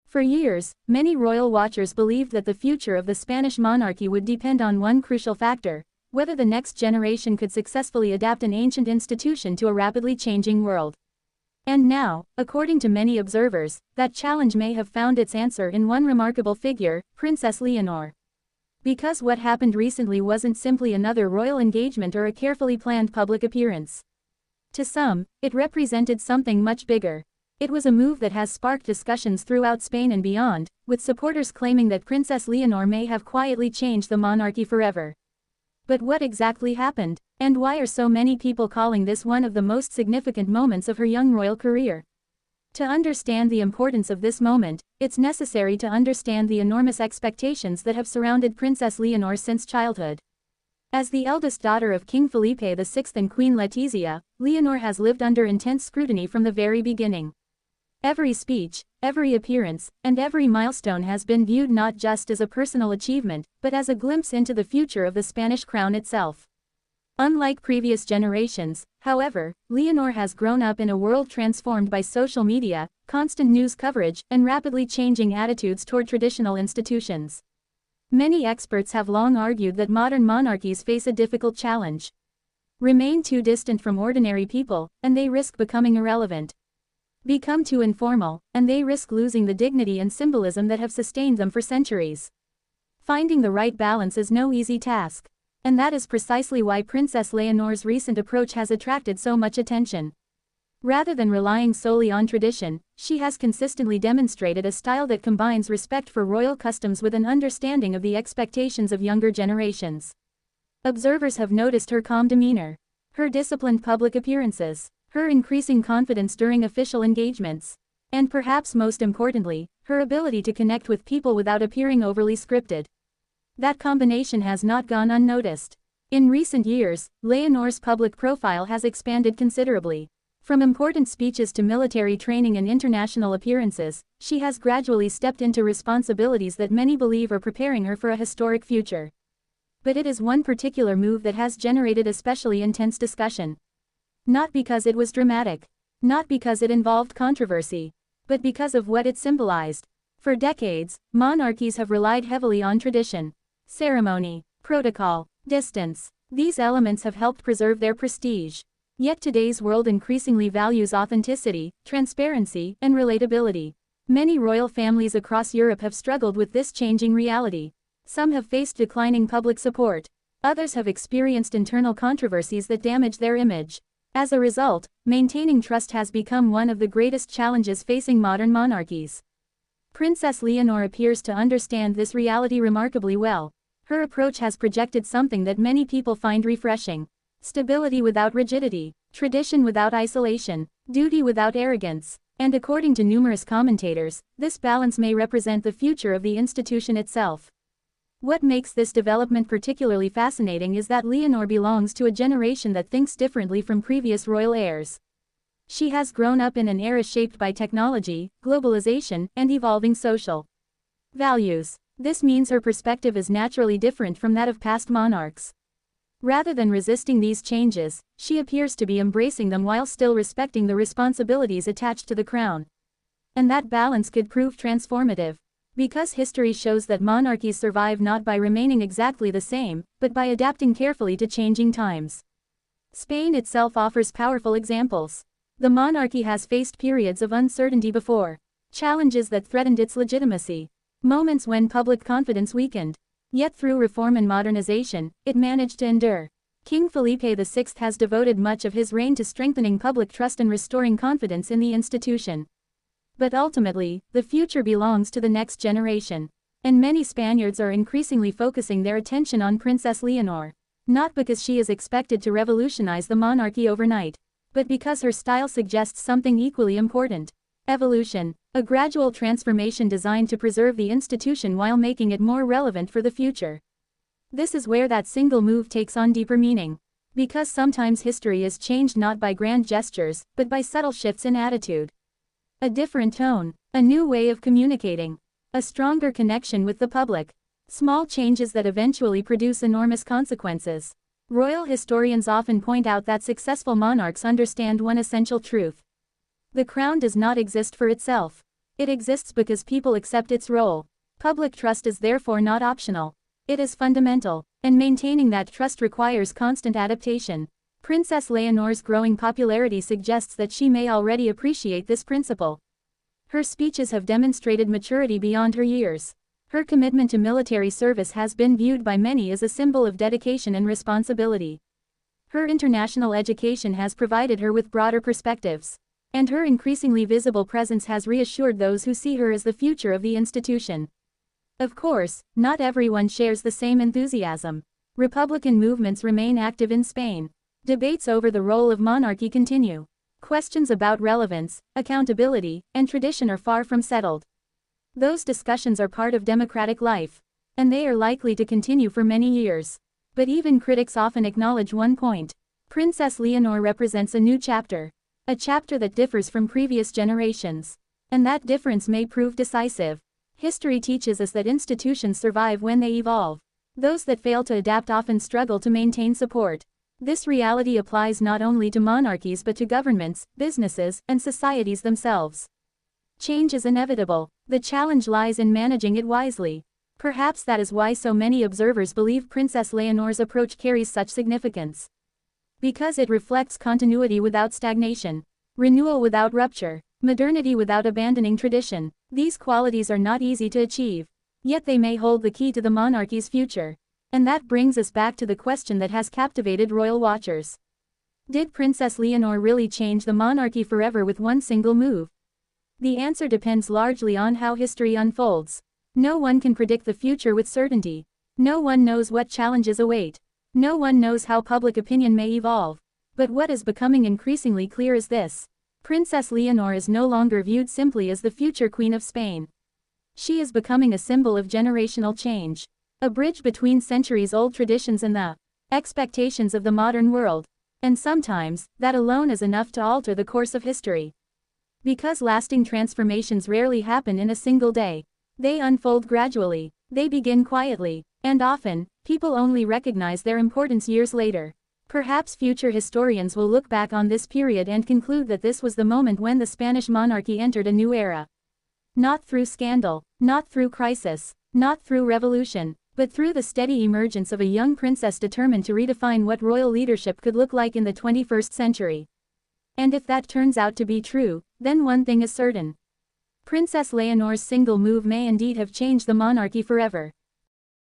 For years, many royal watchers believed that the future of the Spanish monarchy would depend on one crucial factor: whether the next generation could successfully adapt an ancient institution to a rapidly changing world. And now, according to many observers, that challenge may have found its answer in one remarkable figure, Princess Leonor. Because what happened recently wasn't simply another royal engagement or a carefully planned public appearance. To some, it represented something much bigger. It was a move that has sparked discussions throughout Spain and beyond, with supporters claiming that Princess Leonor may have quietly changed the monarchy forever. But what exactly happened? And why are so many people calling this one of the most significant moments of her young royal career? To understand the importance of this moment, it's necessary to understand the enormous expectations that have surrounded Princess Leonor since childhood. As the eldest daughter of King Felipe VI and Queen Letizia, Leonor has lived under intense scrutiny from the very beginning. Every speech, every appearance, and every milestone has been viewed not just as a personal achievement, but as a glimpse into the future of the Spanish crown itself. Unlike previous generations, however, Leonor has grown up in a world transformed by social media, constant news coverage, and rapidly changing attitudes toward traditional institutions. Many experts have long argued that modern monarchies face a difficult challenge. Remain too distant from ordinary people, and they risk becoming irrelevant. Become too informal, and they risk losing the dignity and symbolism that have sustained them for centuries. Finding the right balance is no easy task. And that is precisely why Princess Leonor's recent approach has attracted so much attention. Rather than relying solely on tradition, she has consistently demonstrated a style that combines respect for royal customs with an understanding of the expectations of younger generations. Observers have noticed her calm demeanor, her disciplined public appearances, her increasing confidence during official engagements, and perhaps most importantly, her ability to connect with people without appearing overly scripted. That combination has not gone unnoticed. In recent years, Leonor's public profile has expanded considerably. From important speeches to military training and international appearances, she has gradually stepped into responsibilities that many believe are preparing her for a historic future. But it is one particular move that has generated especially intense discussion. Not because it was dramatic, not because it involved controversy, but because of what it symbolized. For decades, monarchies have relied heavily on tradition, ceremony, protocol, distance. These elements have helped preserve their prestige. Yet today's world increasingly values authenticity, transparency, and relatability. Many royal families across Europe have struggled with this changing reality. Some have faced declining public support. Others have experienced internal controversies that damage their image. As a result, maintaining trust has become one of the greatest challenges facing modern monarchies. Princess Leonor appears to understand this reality remarkably well. Her approach has projected something that many people find refreshing: stability without rigidity, tradition without isolation, duty without arrogance. And according to numerous commentators, this balance may represent the future of the institution itself. What makes this development particularly fascinating is that Leonor belongs to a generation that thinks differently from previous royal heirs. She has grown up in an era shaped by technology, globalization, and evolving social values. This means her perspective is naturally different from that of past monarchs. Rather than resisting these changes, she appears to be embracing them while still respecting the responsibilities attached to the crown. And that balance could prove transformative. Because history shows that monarchies survive not by remaining exactly the same, but by adapting carefully to changing times. Spain itself offers powerful examples. The monarchy has faced periods of uncertainty before, challenges that threatened its legitimacy, moments when public confidence weakened. Yet through reform and modernization, it managed to endure. King Felipe VI has devoted much of his reign to strengthening public trust and restoring confidence in the institution. But ultimately, the future belongs to the next generation. And many Spaniards are increasingly focusing their attention on Princess Leonor. Not because she is expected to revolutionize the monarchy overnight, but because her style suggests something equally important: evolution, a gradual transformation designed to preserve the institution while making it more relevant for the future. This is where that single move takes on deeper meaning. Because sometimes history is changed not by grand gestures, but by subtle shifts in attitude. A different tone, a new way of communicating, a stronger connection with the public. Small changes that eventually produce enormous consequences. Royal historians often point out that successful monarchs understand one essential truth: the crown does not exist for itself. It exists because people accept its role. Public trust is therefore not optional. It is fundamental, and maintaining that trust requires constant adaptation. Princess Leonor's growing popularity suggests that she may already appreciate this principle. Her speeches have demonstrated maturity beyond her years. Her commitment to military service has been viewed by many as a symbol of dedication and responsibility. Her international education has provided her with broader perspectives. And her increasingly visible presence has reassured those who see her as the future of the institution. Of course, not everyone shares the same enthusiasm. Republican movements remain active in Spain. Debates over the role of monarchy continue. Questions about relevance, accountability, and tradition are far from settled. Those discussions are part of democratic life, and they are likely to continue for many years. But even critics often acknowledge one point. Princess Leonor represents a new chapter. A chapter that differs from previous generations. And that difference may prove decisive. History teaches us that institutions survive when they evolve. Those that fail to adapt often struggle to maintain support. This reality applies not only to monarchies but to governments, businesses, and societies themselves. Change is inevitable. The challenge lies in managing it wisely. Perhaps that is why so many observers believe Princess Leonor's approach carries such significance. Because it reflects continuity without stagnation, renewal without rupture, modernity without abandoning tradition. These qualities are not easy to achieve. Yet they may hold the key to the monarchy's future. And that brings us back to the question that has captivated royal watchers. Did Princess Leonor really change the monarchy forever with one single move? The answer depends largely on how history unfolds. No one can predict the future with certainty. No one knows what challenges await. No one knows how public opinion may evolve. But what is becoming increasingly clear is this. Princess Leonor is no longer viewed simply as the future Queen of Spain. She is becoming a symbol of generational change. A bridge between centuries-old traditions and the expectations of the modern world. And sometimes, that alone is enough to alter the course of history. Because lasting transformations rarely happen in a single day. They unfold gradually, they begin quietly, and often, people only recognize their importance years later. Perhaps future historians will look back on this period and conclude that this was the moment when the Spanish monarchy entered a new era. Not through scandal, not through crisis, not through revolution, but through the steady emergence of a young princess determined to redefine what royal leadership could look like in the 21st century. And if that turns out to be true, then one thing is certain. Princess Leonor's single move may indeed have changed the monarchy forever.